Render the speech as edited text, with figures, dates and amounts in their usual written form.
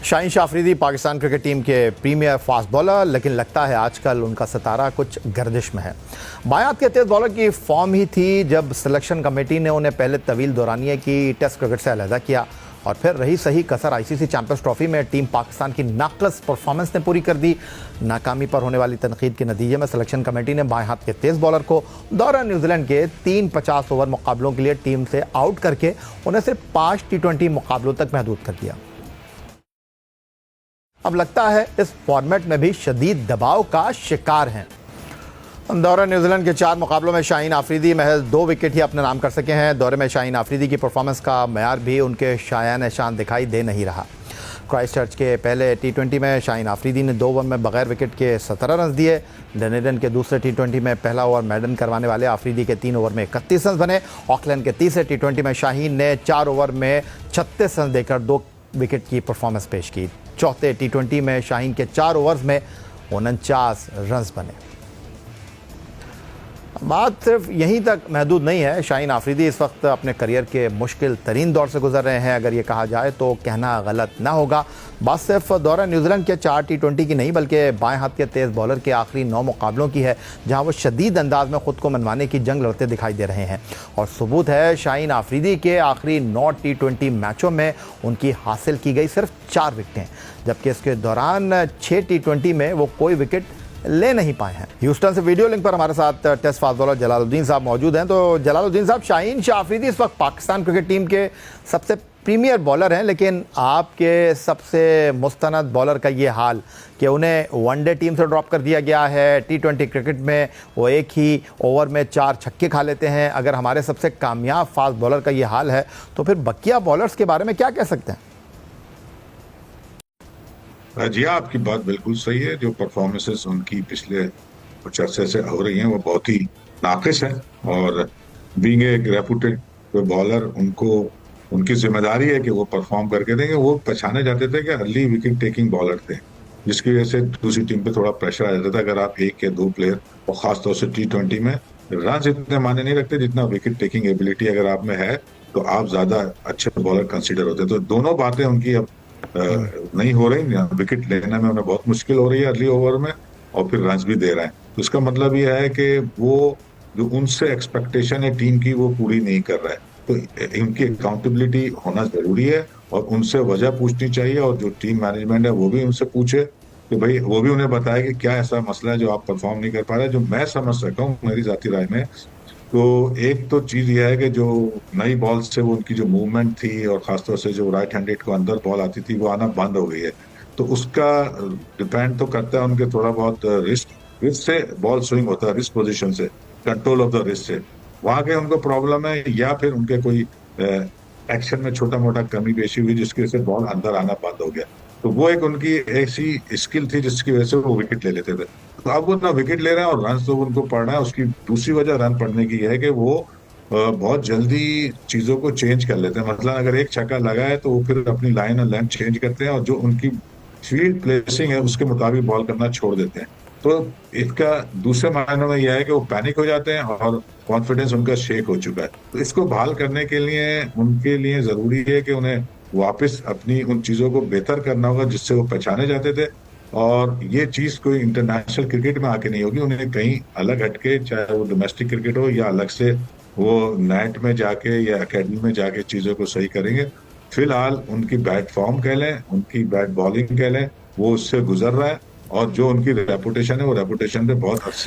Shaheen Shah Afridi Pakistan cricket team के premiere fast bowler, लेकिन लगता है आजकल उनका सितारा कुछ गर्दिश में है। बाएं हाथ के तेज बॉलर की फॉर्म ही थी जब सिलेक्शन कमेटी ने उन्हें पहले तवील दौरानिए की टेस्ट क्रिकेट से अलहदा किया और फिर रही सही कसर आईसीसी चैंपियंस ट्रॉफी में टीम पाकिस्तान की नाक़िस परफॉर्मेंस ने पूरी कर दी। नाकामी पर होने वाली तनकीद के नतीजे में सिलेक्शन कमेटी ने बाएं हाथ के तेज बॉलर को दौरा न्यूजीलैंड के 3 50 ओवर मुकाबलों के लिए टीम से आउट करके उन्हें सिर्फ 5 T20 मुकाबलों तक महदूद कर दिया। अब लगता है इस फॉर्मेट में भी शदीद दबाव का शिकार हैं। दौरे न्यूजीलैंड के 4 मुकाबलों में शाहीन आफरीदी महज 2 विकेट ही अपने नाम कर सके हैं। दौरे में शाहीन आफरीदी की परफॉर्मेंस का मयार भी उनके शायान शान दिखाई दे नहीं रहा। क्राइस्टचर्च के पहले T20 में शाहीन आफरीदी ने 2 ओवर में बगैर विकेट के 17 रन दिए। डनेडन के दूसरे T20 में पहला ओवर मैडन करवाने वाले आफरीदी के 3 ओवर में 31 रन बने। ऑकलैंड के तीसरे T20 में शाहीन ने 4 ओवर में 36 रन देकर 2 विकेट की परफॉर्मेंस पेश की। चौथे T20 में शाहीन के 4 ओवर्स में 49 रन बने। बात सिर्फ यहीं तक महदूद नहीं है। शाहीन आफरीदी इस वक्त अपने करियर के मुश्किल तरीन दौर से गुजर रहे हैं, अगर ये कहा जाए तो कहना गलत ना होगा। बात सिर्फ दौरा न्यूजीलैंड के 4 T20 की नहीं बल्कि बाएं हाथ के तेज़ बॉलर के आखिरी 9 मुकाबलों की है, जहां वो शदीद अंदाज में ख़ुद को मनवाने की जंग लड़ते दिखाई दे रहे हैं। और सबूत है शाहीन आफरीदी के आखिरी 9 T20 मैचों में उनकी हासिल की गई सिर्फ 4 विकेटें, जबकि इसके दौरान 6 T20 में वो कोई विकेट ले नहीं पाए हैं। ह्यूस्टन से वीडियो लिंक पर हमारे साथ टेस्ट फास्ट बॉलर जलालुद्दीन साहब मौजूद हैं। तो जलालुद्दीन साहब, शाहीन शाह अफरीदी इस वक्त पाकिस्तान क्रिकेट टीम के सबसे प्रीमियर बॉलर हैं, लेकिन आपके सबसे मुस्तनद बॉलर का ये हाल कि उन्हें वनडे टीम से ड्रॉप कर दिया गया है। T20 क्रिकेट में वो एक ही ओवर में 4 छक्के खा लेते हैं। अगर हमारे सबसे कामयाब फास्ट बॉलर का ये हाल है तो फिर बकिया बॉलर्स के बारे में क्या कह सकते हैं? जी, आपकी बात बिल्कुल सही है। जो परफॉर्मेंसेस उनकी पिछले कुछ अरसे से हो रही हैं वो बहुत ही नाकिस है, और बीइंग ए रेपुटेड बॉलर उनको उनकी जिम्मेदारी है कि वो परफॉर्म करके देंगे। वो पहचाने जाते थे कि अर्ली विकेट टेकिंग बॉलर थे, जिसकी वजह से दूसरी टीम पे थोड़ा प्रेशर आ जाता था। अगर आप 1 या 2 प्लेयर, और खासतौर से T20 में रन इतने मायने नहीं रखते जितना विकेट टेकिंग एबिलिटी अगर आप में है तो आप ज्यादा अच्छे बॉलर कंसिडर होते हैं। तो दोनों बातें उनकी अब नहीं हो रही। विकेट लेने में उन्हें बहुत मुश्किल हो रही है अर्ली ओवर में, और फिर रन भी दे रहे हैं। तो इसका मतलब ये है कि वो जो उनसे एक्सपेक्टेशन है टीम की वो पूरी नहीं कर रहा है। तो इनकी अकाउंटेबिलिटी होना जरूरी है और उनसे वजह पूछनी चाहिए, और जो टीम मैनेजमेंट है वो भी उनसे पूछे कि भाई वो भी उन्हें बताए कि क्या ऐसा मसला है जो आप परफॉर्म नहीं कर पा रहे। जो मैं समझ सका हूँ मेरी जाती राय में, तो एक तो चीज यह है कि जो नई बॉल से वो उनकी जो मूवमेंट थी, और खासतौर से जो राइट हैंडेड को अंदर बॉल आती थी वो आना बंद हो गई है। तो उसका डिपेंड तो करता है उनके थोड़ा बहुत रिस्क से बॉल स्विंग होता है, रिस्क पोजीशन से, कंट्रोल ऑफ द रिस्क से वहां के उनको प्रॉब्लम है, या फिर उनके कोई एक्शन में छोटा मोटा कमी पेशी हुई जिसकी वजह से बॉल अंदर आना बंद हो गया। तो वो एक उनकी ऐसी स्किल थी जिसकी वजह से वो विकेट ले लेते थे। तो अब वो ना विकेट ले रहे हैं और रन तो उनको पड़ना है। उसकी दूसरी वजह रन पड़ने की है कि वो बहुत जल्दी चीजों को चेंज कर लेते हैं। मतलब अगर एक छक्का लगा है तो वो फिर अपनी लाइन और लेंथ चेंज करते हैं, और जो उनकी फील्ड प्लेसिंग है उसके मुताबिक बॉल करना छोड़ देते हैं। तो इसका दूसरे मायनों में यह है कि वो पैनिक हो जाते हैं और कॉन्फिडेंस उनका शेक हो चुका है। तो इसको बहाल करने के लिए उनके लिए जरूरी है कि उन्हें वापस अपनी उन चीजों को बेहतर करना होगा जिससे वो पहचाने जाते थे। और ये चीज कोई इंटरनेशनल क्रिकेट में आके नहीं होगी, उन्हें कहीं अलग हटके, चाहे वो डोमेस्टिक क्रिकेट हो या अलग से वो नेट में जाके या एकेडमी में जाके चीजों को सही करेंगे। फिलहाल उनकी बैट फॉर्म कह लें, उनकी बैट बॉलिंग कह लें, वो उससे गुजर रहा है, और जो उनकी रेपुटेशन है वो रेपुटेशन पे बहुत हद से